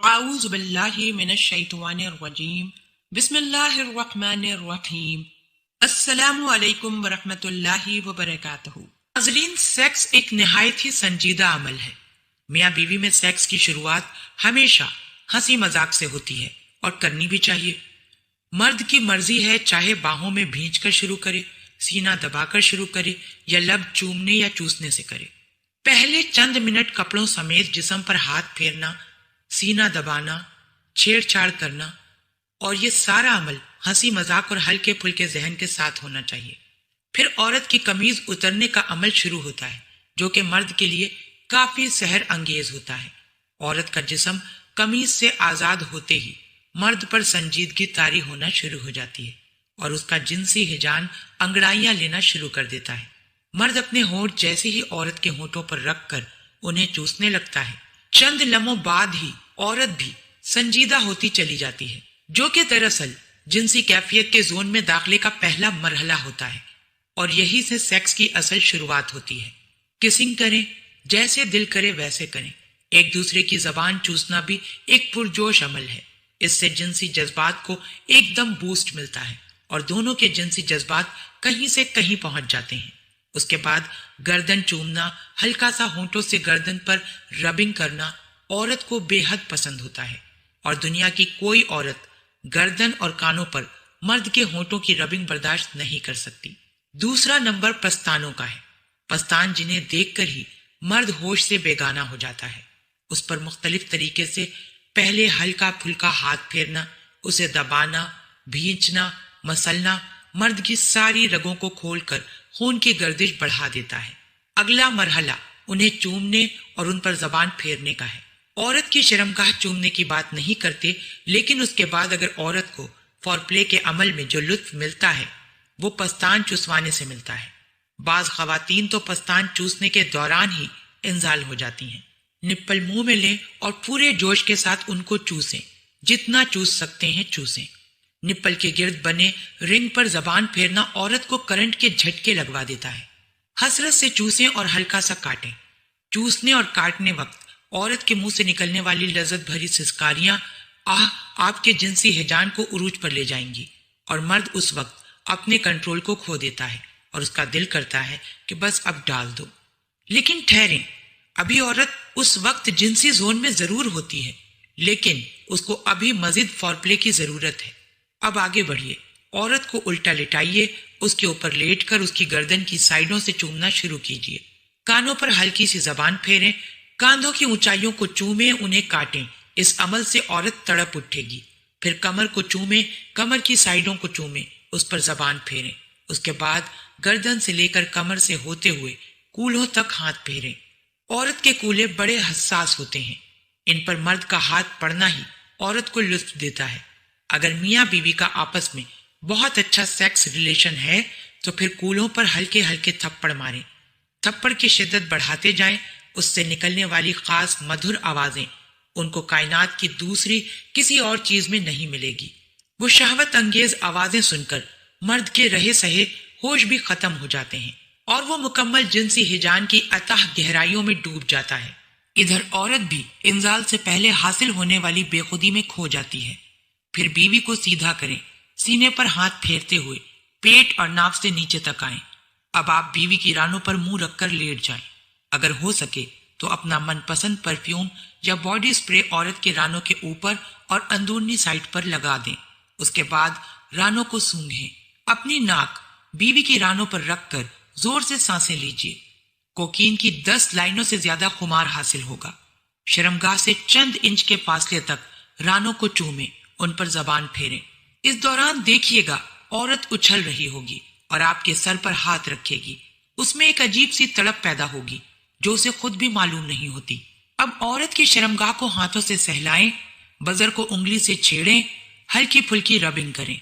اعوذ باللہ من الشیطان الرجیم بسم اللہ الرحمن الرحیم السلام علیکم ورحمۃ اللہ وبرکاتہ۔ ناظرین، سیکس ایک نہایت ہی سنجیدہ عمل ہے۔ میاں بیوی میں سیکس کی شروعات ہمیشہ ہنسی مذاق سے ہوتی ہے اور کرنی بھی چاہیے۔ مرد کی مرضی ہے چاہے باہوں میں بھینچ کر شروع کرے، سینہ دبا کر شروع کرے یا لب چومنے یا چوسنے سے کرے۔ پہلے چند منٹ کپڑوں سمیت جسم پر ہاتھ پھیرنا، سینہ دبانا، چھیڑ چھاڑ کرنا، اور یہ سارا عمل ہنسی مذاق اور ہلکے پھلکے ذہن کے ساتھ ہونا چاہیے۔ پھر عورت کی قمیض اترنے کا عمل شروع ہوتا ہے، جو کہ مرد کے لیے کافی سحر انگیز ہوتا ہے۔ عورت کا جسم قمیض سے آزاد ہوتے ہی مرد پر سنجیدگی طاری ہونا شروع ہو جاتی ہے اور اس کا جنسی ہیجان انگڑائیاں لینا شروع کر دیتا ہے۔ مرد اپنے ہونٹ جیسے ہی عورت کے ہونٹوں پر رکھ کر انہیں چوسنے لگتا ہے۔ چند لمحوں بعد ہی عورت بھی سنجیدہ ہوتی چلی جاتی ہے، جو کہ دراصل جنسی کیفیت کے زون میں داخلے کا پہلا مرحلہ ہوتا ہے، اور یہی سے سیکس کی اصل شروعات ہوتی ہے۔ کسنگ کریں، جیسے دل کرے ویسے کریں۔ ایک دوسرے کی زبان چوسنا بھی ایک پرجوش عمل ہے۔ اس سے جنسی جذبات کو ایک دم بوسٹ ملتا ہے اور دونوں کے جنسی جذبات کہیں سے کہیں پہنچ جاتے ہیں۔ اس کے بعد گردن چومنا، ہلکا سا ہونٹوں سے گردن پر ربنگ کرنا عورت کو بے حد پسند ہوتا ہے، اور دنیا کی کوئی عورت گردن اور کانوں پر مرد کے ہونٹوں کی ربنگ برداشت نہیں کر سکتی۔ دوسرا نمبر پستانوں کا ہے۔ پستان جنہیں دیکھ کر ہی مرد ہوش سے بیگانہ ہو جاتا ہے۔ اس پر مختلف طریقے سے پہلے ہلکا پھلکا ہاتھ پھیرنا، اسے دبانا، بھینچنا، مسلنا مرد کی ساری رگوں کو کھول کر خون کی گردش بڑھا دیتا ہے۔ اگلا مرحلہ انہیں چومنے اور ان پر زبان پھیرنے کا ہے۔ عورت کی شرمگاہ چومنے کی بات نہیں کرتے، لیکن اس کے بعد اگر عورت کو فور پلے کے عمل میں جو لطف ملتا ہے وہ پستان چوسوانے سے ملتا ہے۔ بعض خواتین تو پستان چوسنے کے دوران ہی انزال ہو جاتی ہیں۔ نپل منہ میں لیں اور پورے جوش کے ساتھ ان کو چوسیں، جتنا چوس سکتے ہیں چوسیں۔ نپل کے گرد بنے رنگ پر زبان پھیرنا عورت کو کرنٹ کے جھٹکے لگوا دیتا ہے۔ حسرت سے چوسیں اور ہلکا سا کاٹیں۔ چوسنے اور کاٹنے وقت عورت کے منہ سے نکلنے والی لذت بھری سسکاریاں آپ کے جنسی ہیجان کو عروج پر لے جائیں گی، اور مرد اس وقت اپنے کنٹرول کو کھو دیتا ہے اور اس کا دل کرتا ہے کہ بس اب ڈال دو۔ لیکن ٹھہریں، ابھی عورت اس وقت جنسی زون میں ضرور ہوتی ہے، لیکن اس کو ابھی مزید فور پلے کی ضرورت ہے۔ اب آگے بڑھیے، عورت کو الٹا لٹائیے، اس کے اوپر لیٹ کر اس کی گردن کی سائیڈوں سے چومنا شروع کیجیے۔ کانوں پر ہلکی سی زبان پھیریں، کاندھوں کی اونچائیوں کو چومیں، انہیں کاٹیں۔ اس عمل سے عورت تڑپ اٹھے گی۔ پھر کمر کو چومیں، کمر کی سائیڈوں کو چومیں، اس پر زبان پھیریں۔ اس کے بعد گردن سے لے کر کمر سے ہوتے ہوئے کولہوں تک ہاتھ پھیریں۔ عورت کے کولے بڑے حساس ہوتے ہیں، ان پر مرد کا ہاتھ پڑنا ہی عورت کو لطف دیتا ہے۔ اگر میاں بیوی کا آپس میں بہت اچھا سیکس ریلیشن ہے تو پھر کولوں پر ہلکے ہلکے تھپڑ ماریں۔ تھپڑ کی شدت بڑھاتے جائیں، اس سے نکلنے والی خاص مدھر آوازیں ان کو کائنات کی دوسری کسی اور چیز میں نہیں ملے گی۔ وہ شہوت انگیز آوازیں سن کر مرد کے رہے سہے ہوش بھی ختم ہو جاتے ہیں اور وہ مکمل جنسی ہیجان کی اتاہ گہرائیوں میں ڈوب جاتا ہے۔ ادھر عورت بھی انزال سے پہلے حاصل ہونے والی بے خودی میں کھو جاتی ہے۔ پھر بیوی کو سیدھا کریں، سینے پر ہاتھ پھیرتے ہوئے پیٹ اور ناف سے نیچے تک آئیں۔ اب آپ بیوی کی رانوں پر منہ رکھ کر لیٹ جائیں۔ اگر ہو سکے تو اپنا من پسند پرفیوم یا باڈی سپرے عورت کے رانوں کے اوپر اور اندرونی سائڈ پر لگا دیں۔ اس کے بعد رانوں کو سونگھیں۔ اپنی ناک بیوی کی رانوں پر رکھ کر زور سے سانسیں لیجیے۔ کوکین کی 10 لائنوں سے زیادہ خمار حاصل ہوگا۔ شرمگاہ سے چند انچ کے فاصلے تک رانوں کو چومیں، ان پر زبان پھیریں۔ اس دوران دیکھیے گا عورت اچھل رہی ہوگی اور آپ کے سر پر ہاتھ رکھے گی۔ اس میں ایک عجیب سی تڑپ پیدا ہوگی جو اسے خود بھی معلوم نہیں ہوتی۔ اب عورت کی شرمگاہ کو ہاتھوں سے سہلائیں، بزر کو انگلی سے چھیڑیں، ہلکی پھلکی ربنگ کریں۔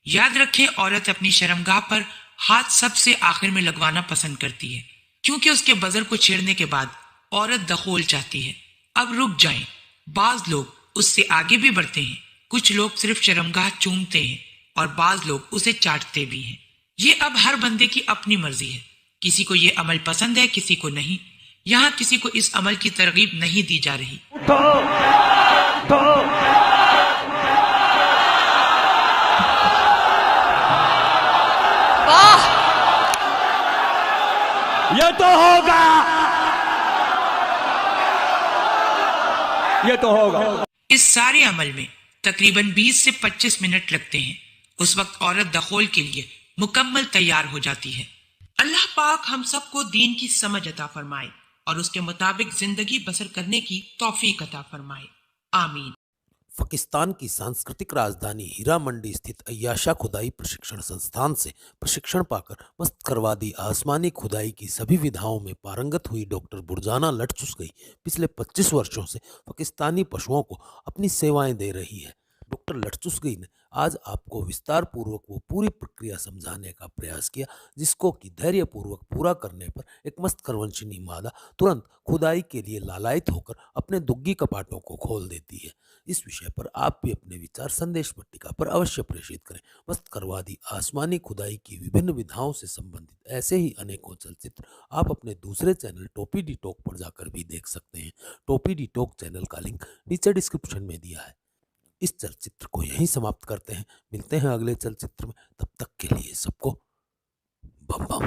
یاد رکھیں عورت اپنی شرمگاہ پر ہاتھ سب سے آخر میں لگوانا پسند کرتی ہے، کیونکہ اس کے بزر کو چھیڑنے کے بعد عورت دخول چاہتی ہے۔ اب رک جائیں، بعض لوگ اس سے آگے بھی بڑھتے ہیں۔ کچھ لوگ صرف شرمگاہ چومتے ہیں اور بعض لوگ اسے چاٹتے بھی ہیں۔ یہ اب ہر بندے کی اپنی مرضی ہے، کسی کو یہ عمل پسند ہے، کسی کو نہیں۔ یہاں کسی کو اس عمل کی ترغیب نہیں دی جا رہی۔ یہ تو ہوگا، یہ تو ہوگا۔ اس سارے عمل میں تقریباً 20 سے 25 منٹ لگتے ہیں۔ اس وقت عورت دخول کے لیے مکمل تیار ہو جاتی ہے۔ اللہ پاک ہم سب کو دین کی سمجھ عطا فرمائے اور اس کے مطابق زندگی بسر کرنے کی توفیق عطا فرمائے، آمین۔ پاکستان کی سانسکرتک راجدھانی ہیرا منڈی استھت عیاشا کھدائی پرشکشن سنستھان سے پرشکشن پا کر مستکروادی آسمانی کھدائی کی سبھی ودھاؤں میں پارنگت ہوئی ڈاکٹر برجانہ لٹچسگئی پچھلے 25 ورشوں سے پاکستانی پشوؤں کو اپنی سیوائیں دے رہی ہے۔ ڈاکٹر لٹچسگئی نے آج آپ کو وستار پوروک وہ پوری پرکریا سمجھانے کا پریاس کیا جس کو کہ دھیریہ پوروک پورا کرنے پر ایک مستکرونشنی مادہ ترنت کھدائی کے لیے لالائت ہو کر اپنے دگی کپاٹوں کو کھول دیتی ہے۔ اس وشے پر آپ بھی اپنے وچار سندیش پٹیکا پر اوشیہ پریشت کریں۔ مستکروادی آسمانی کھدائی کی وبھن ودھاؤں سے سمبندھت ایسے ہی انیکوں چلچتر آپ اپنے دوسرے چینل ٹوپی ڈی ٹاک پر جا کر بھی دیکھ سکتے ہیں۔ ٹوپی ڈی ٹاک چینل کا لنک نیچے ڈسکرپشن میں دیا ہے۔ اس چلچتر کو یہیں سماپت کرتے ہیں، ملتے ہیں اگلے چلچتر میں، تب تک کے لیے سب کو بم بم۔